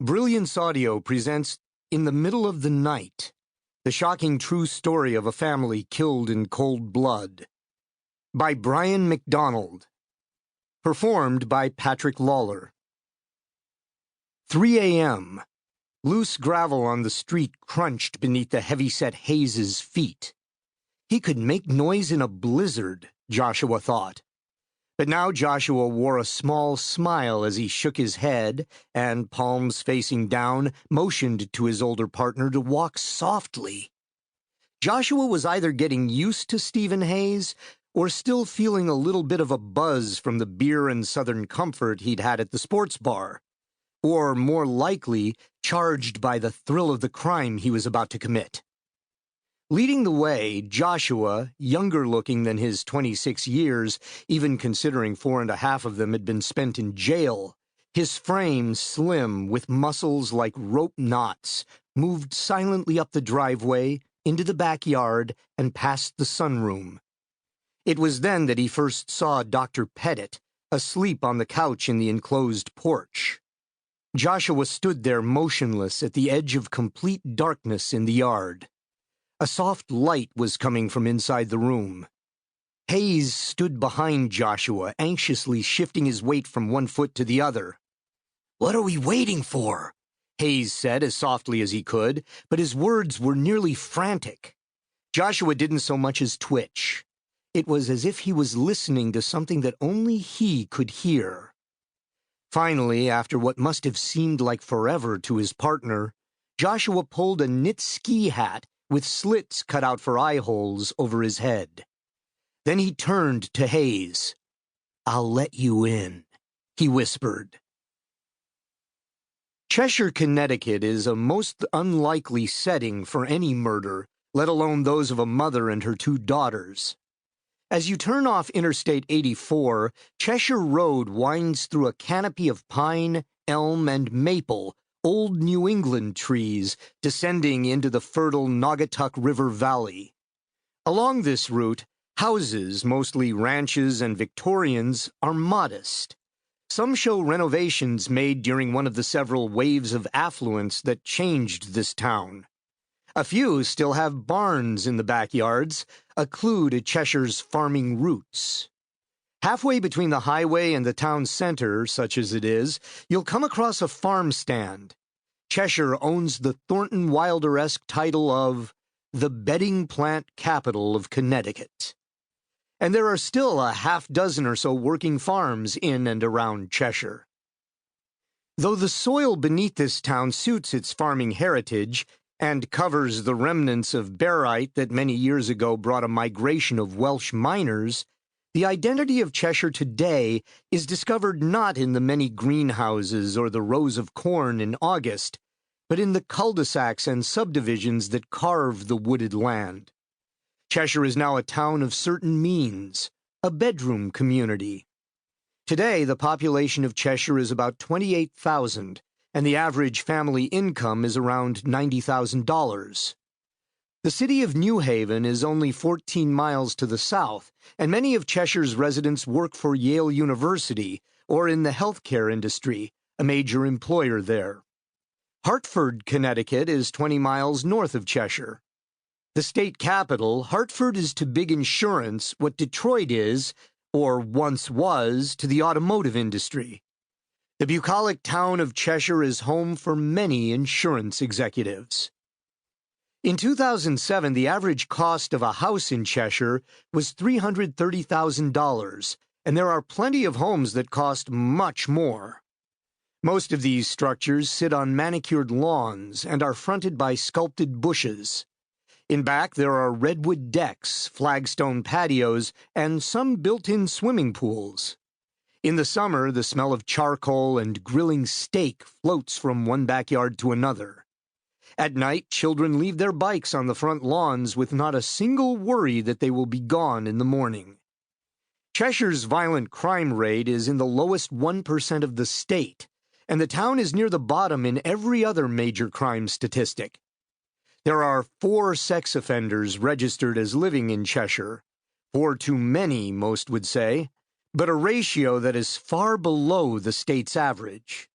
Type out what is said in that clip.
Brilliance Audio presents In the Middle of the Night, the shocking true story of a family killed in cold blood, by Brian McDonald. Performed by Patrick Lawlor. 3 a.m. Loose gravel on the street crunched beneath the heavy-set Hayes's feet. He could make noise in a blizzard, Joshua thought. But now Joshua wore a small smile as he shook his head and, palms facing down, motioned to his older partner to walk softly. Joshua was either getting used to Stephen Hayes or still feeling a little bit of a buzz from the beer and Southern comfort he'd had at the sports bar, or more likely, charged by the thrill of the crime he was about to commit. Leading the way, Joshua, younger looking than his 26 years, even considering 4.5 of them had been spent in jail, his frame slim with muscles like rope knots, moved silently up the driveway, into the backyard, and past the sunroom. It was then that he first saw Dr. Pettit, asleep on the couch in the enclosed porch. Joshua stood there motionless at the edge of complete darkness in the yard. A soft light was coming from inside the room. Hayes stood behind Joshua, anxiously shifting his weight from one foot to the other. "What are we waiting for?" Hayes said as softly as he could, but his words were nearly frantic. Joshua didn't so much as twitch. It was as if he was listening to something that only he could hear. Finally, after what must have seemed like forever to his partner, Joshua pulled a knit ski hat with slits cut out for eye holes over his head. Then he turned to Hayes. "I'll let you in," he whispered. Cheshire, Connecticut is a most unlikely setting for any murder, let alone those of a mother and her 2 daughters. As you turn off Interstate 84, Cheshire Road winds through a canopy of pine, elm, and maple, old New England trees descending into the fertile Naugatuck River Valley. Along this route, houses, mostly ranches and Victorians, are modest. Some show renovations made during one of the several waves of affluence that changed this town. A few still have barns in the backyards, a clue to Cheshire's farming roots. Halfway between the highway and the town center, such as it is, you'll come across a farm stand. Cheshire owns the Thornton Wilder-esque title of the bedding plant capital of Connecticut. And there are still a half-dozen or so working farms in and around Cheshire. Though the soil beneath this town suits its farming heritage and covers the remnants of barite that many years ago brought a migration of Welsh miners, the identity of Cheshire today is discovered not in the many greenhouses or the rows of corn in August, but in the cul-de-sacs and subdivisions that carve the wooded land. Cheshire is now a town of certain means, a bedroom community. Today, the population of Cheshire is about 28,000, and the average family income is around $90,000. The city of New Haven is only 14 miles to the south, and many of Cheshire's residents work for Yale University or in the healthcare industry, a major employer there. Hartford, Connecticut, is 20 miles north of Cheshire. The state capital, Hartford is to big insurance what Detroit is, or once was, to the automotive industry. The bucolic town of Cheshire is home for many insurance executives. In 2007, the average cost of a house in Cheshire was $330,000, and there are plenty of homes that cost much more. Most of these structures sit on manicured lawns and are fronted by sculpted bushes. In back, there are redwood decks, flagstone patios, and some built-in swimming pools. In the summer, the smell of charcoal and grilling steak floats from one backyard to another. At night, children leave their bikes on the front lawns with not a single worry that they will be gone in the morning. Cheshire's violent crime rate is in the lowest 1% of the state, and the town is near the bottom in every other major crime statistic. There are 4 sex offenders registered as living in Cheshire, 4 too many, most would say, but a ratio that is far below the state's average.